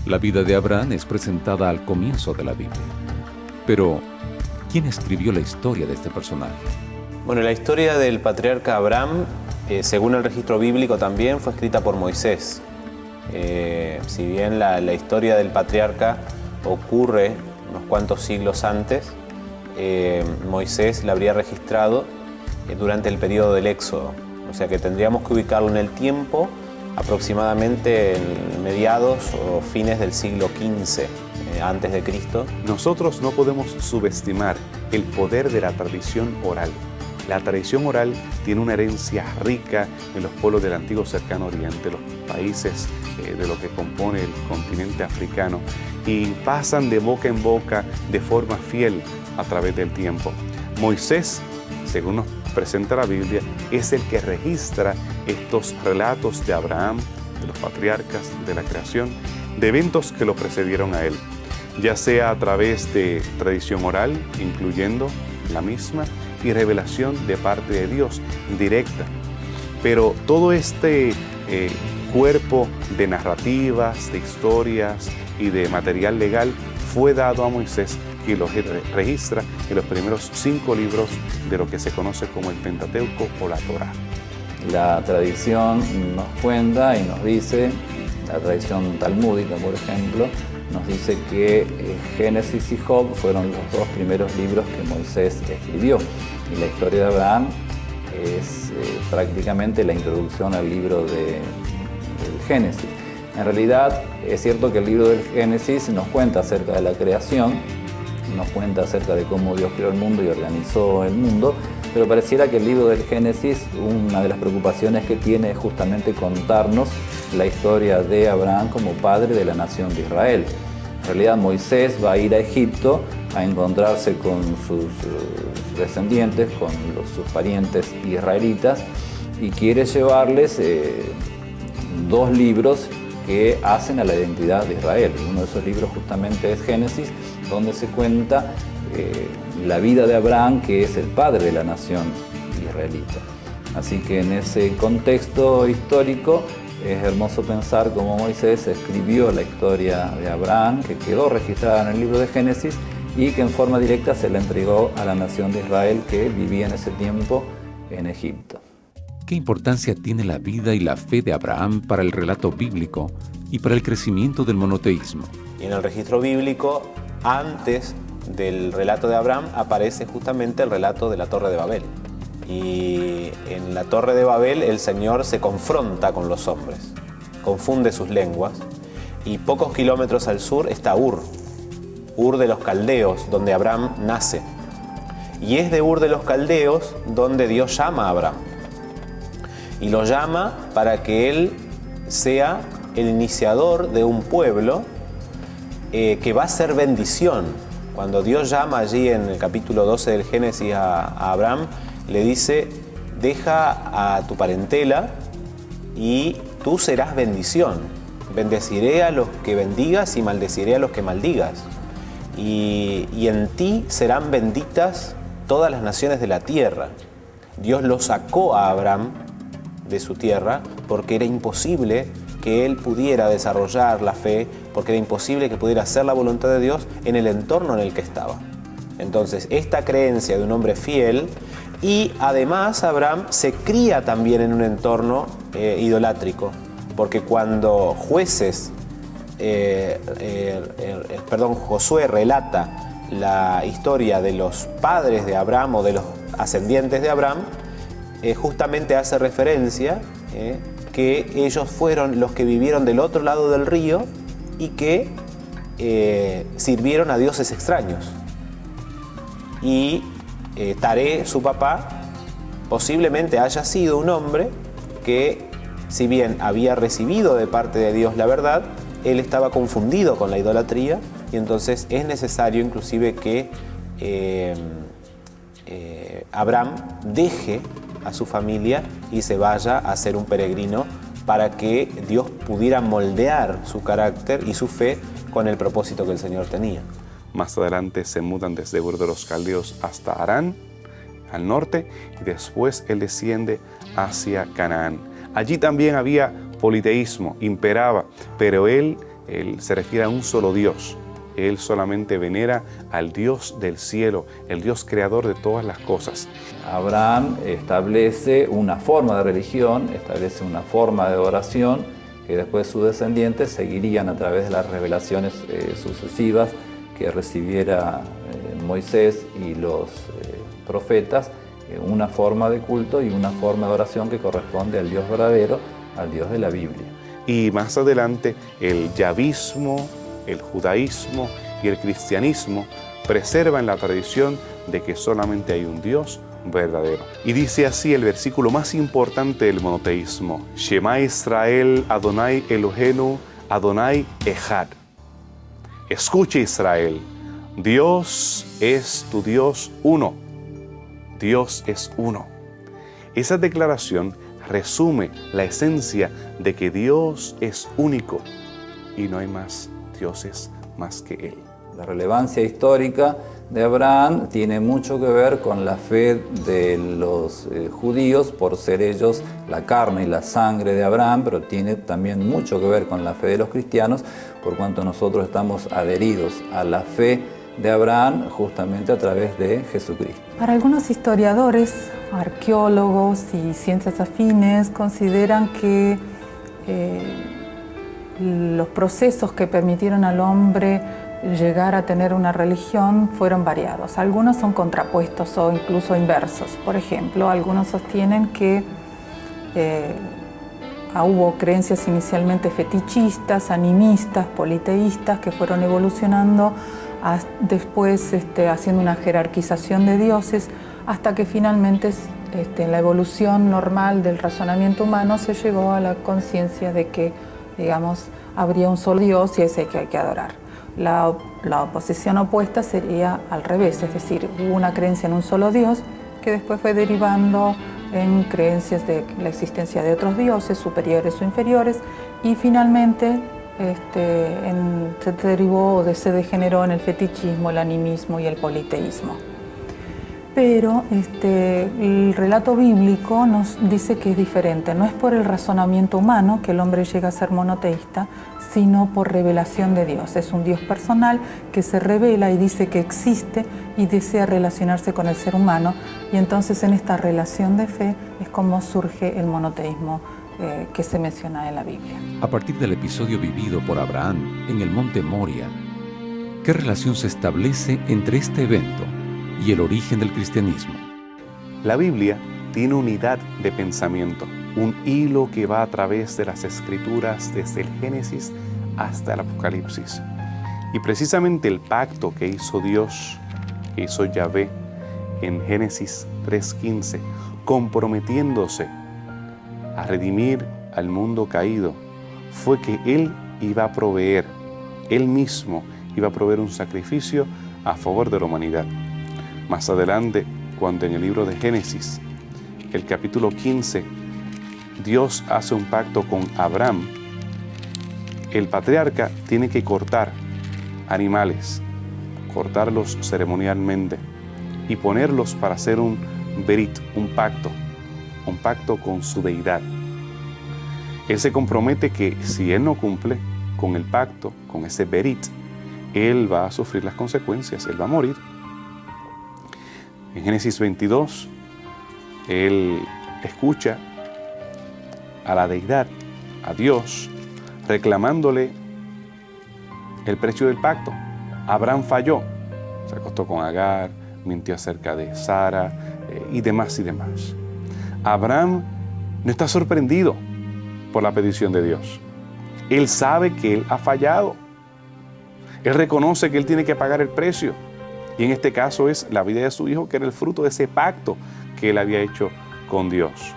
La vida de Abraham es presentada al comienzo de la Biblia. Pero, ¿quién escribió la historia de este personaje? Bueno, la historia del patriarca Abraham, según el registro bíblico también, fue escrita por Moisés. Si bien la historia del patriarca ocurre unos cuantos siglos antes, Moisés la habría registrado durante el periodo del Éxodo. O sea que tendríamos que ubicarlo en el tiempo, aproximadamente en mediados o fines del siglo XV antes de Cristo. Nosotros no podemos subestimar el poder de la tradición oral. La tradición oral tiene una herencia rica en los pueblos del antiguo cercano oriente, los países de lo que compone el continente africano, y pasan de boca en boca de forma fiel a través del tiempo. Moisés, según nos presenta la Biblia, es el que registra estos relatos de Abraham, de los patriarcas, de la creación, de eventos que lo precedieron a él, ya sea a través de tradición oral, incluyendo la misma, y revelación de parte de Dios, directa. Pero todo este cuerpo de narrativas, de historias y de material legal fue dado a Moisés, que lo registra en los primeros 5 libros de lo que se conoce como el Pentateuco o la Torá. La tradición nos cuenta y nos dice, la tradición talmúdica, por ejemplo, nos dice que Génesis y Job fueron los 2 primeros libros que Moisés escribió. Y la historia de Abraham es prácticamente la introducción al libro del Génesis. En realidad, es cierto que el libro del Génesis nos cuenta acerca de la creación, nos cuenta acerca de cómo Dios creó el mundo y organizó el mundo, pero pareciera que el libro del Génesis, una de las preocupaciones que tiene es justamente contarnos la historia de Abraham como padre de la nación de Israel. En realidad, Moisés va a ir a Egipto a encontrarse con sus descendientes, con sus parientes israelitas, y quiere llevarles 2 libros que hacen a la identidad de Israel. Uno de esos libros justamente es Génesis, donde se cuenta la vida de Abraham, que es el padre de la nación israelita. Así que en ese contexto histórico es hermoso pensar cómo Moisés escribió la historia de Abraham, que quedó registrada en el libro de Génesis y que en forma directa se la entregó a la nación de Israel que vivía en ese tiempo en Egipto. ¿Qué importancia tiene la vida y la fe de Abraham para el relato bíblico y para el crecimiento del monoteísmo? Y en el registro bíblico, antes del relato de Abraham, aparece justamente el relato de la Torre de Babel. Y en la Torre de Babel el Señor se confronta con los hombres, confunde sus lenguas, y pocos kilómetros al sur está Ur de los Caldeos, donde Abraham nace. Y es de Ur de los Caldeos donde Dios llama a Abraham. Y lo llama para que él sea el iniciador de un pueblo que va a ser bendición. Cuando Dios llama allí en el capítulo 12 del Génesis a Abraham, le dice: deja a tu parentela y tú serás bendición. Bendeciré a los que bendigas y maldeciré a los que maldigas. Y en ti serán benditas todas las naciones de la tierra. Dios lo sacó a Abraham de su tierra porque era imposible que él pudiera desarrollar la fe, porque era imposible que pudiera hacer la voluntad de Dios en el entorno en el que estaba. Entonces, esta creencia de un hombre fiel, y además Abraham se cría también en un entorno idolátrico, porque cuando Josué relata la historia de los padres de Abraham o de los ascendientes de Abraham, justamente hace referencia que ellos fueron los que vivieron del otro lado del río y que sirvieron a dioses extraños. Y Taré, su papá, posiblemente haya sido un hombre que, si bien había recibido de parte de Dios la verdad, él estaba confundido con la idolatría, y entonces es necesario inclusive que Abraham deje a su familia y se vaya a ser un peregrino para que Dios pudiera moldear su carácter y su fe con el propósito que el Señor tenía. Más adelante se mudan desde Ur de los Caldeos hasta Harán, al norte, y después él desciende hacia Canaán. Allí también había politeísmo, imperaba, pero él Él se refiere a un solo Dios. Él solamente venera al Dios del cielo, el Dios creador de todas las cosas. Abraham establece una forma de religión, establece una forma de oración que después sus descendientes seguirían a través de las revelaciones sucesivas que recibiera Moisés y los profetas, una forma de culto y una forma de oración que corresponde al Dios verdadero, al Dios de la Biblia. Y más adelante el yavismo, el judaísmo y el cristianismo preservan la tradición de que solamente hay un Dios verdadero. Y dice así el versículo más importante del monoteísmo: Shema Israel, Adonai Eloheinu, Adonai Echad. Escucha Israel, Dios es tu Dios uno. Dios es uno. Esa declaración resume la esencia de que Dios es único y no hay más dioses más que Él. La relevancia histórica de Abraham tiene mucho que ver con la fe de los judíos, por ser ellos la carne y la sangre de Abraham, pero tiene también mucho que ver con la fe de los cristianos, por cuanto nosotros estamos adheridos a la fe de Abraham justamente a través de Jesucristo. Para algunos historiadores, arqueólogos y ciencias afines consideran que los procesos que permitieron al hombre llegar a tener una religión fueron variados. Algunos son contrapuestos o incluso inversos. Por ejemplo, algunos sostienen que hubo creencias inicialmente fetichistas, animistas, politeístas, que fueron evolucionando después haciendo una jerarquización de dioses, hasta que finalmente en la evolución normal del razonamiento humano se llegó a la conciencia de que, digamos, habría un solo Dios y ese que hay que adorar. La oposición opuesta sería al revés, es decir, hubo una creencia en un solo Dios que después fue derivando en creencias de la existencia de otros dioses superiores o inferiores, y finalmente se degeneró en el fetichismo, el animismo y el politeísmo. Pero el relato bíblico nos dice que es diferente. No es por el razonamiento humano que el hombre llega a ser monoteísta, sino por revelación de Dios. Es un Dios personal que se revela y dice que existe y desea relacionarse con el ser humano. Y entonces en esta relación de fe es como surge el monoteísmo que se menciona en la Biblia. A partir del episodio vivido por Abraham en el monte Moria, ¿qué relación se establece entre este evento y el origen del cristianismo? La Biblia tiene unidad de pensamiento, un hilo que va a través de las Escrituras desde el Génesis hasta el Apocalipsis. Y precisamente el pacto que hizo Dios, que hizo Yahvé en Génesis 3:15, comprometiéndose a redimir al mundo caído, fue que Él iba a proveer, Él mismo iba a proveer un sacrificio a favor de la humanidad. Más adelante, cuando en el libro de Génesis, el capítulo 15, Dios hace un pacto con Abraham, el patriarca tiene que cortar animales, cortarlos ceremonialmente y ponerlos para hacer un berit, un pacto con su deidad. Él se compromete que si él no cumple con el pacto, con ese berit, él va a sufrir las consecuencias, él va a morir. En Génesis 22, él escucha a la deidad, a Dios, reclamándole el precio del pacto. Abraham falló, se acostó con Agar, mintió acerca de Sara y demás y demás. Abraham no está sorprendido por la petición de Dios. Él sabe que él ha fallado. Él reconoce que él tiene que pagar el precio. Y en este caso es la vida de su hijo, que era el fruto de ese pacto que él había hecho con Dios.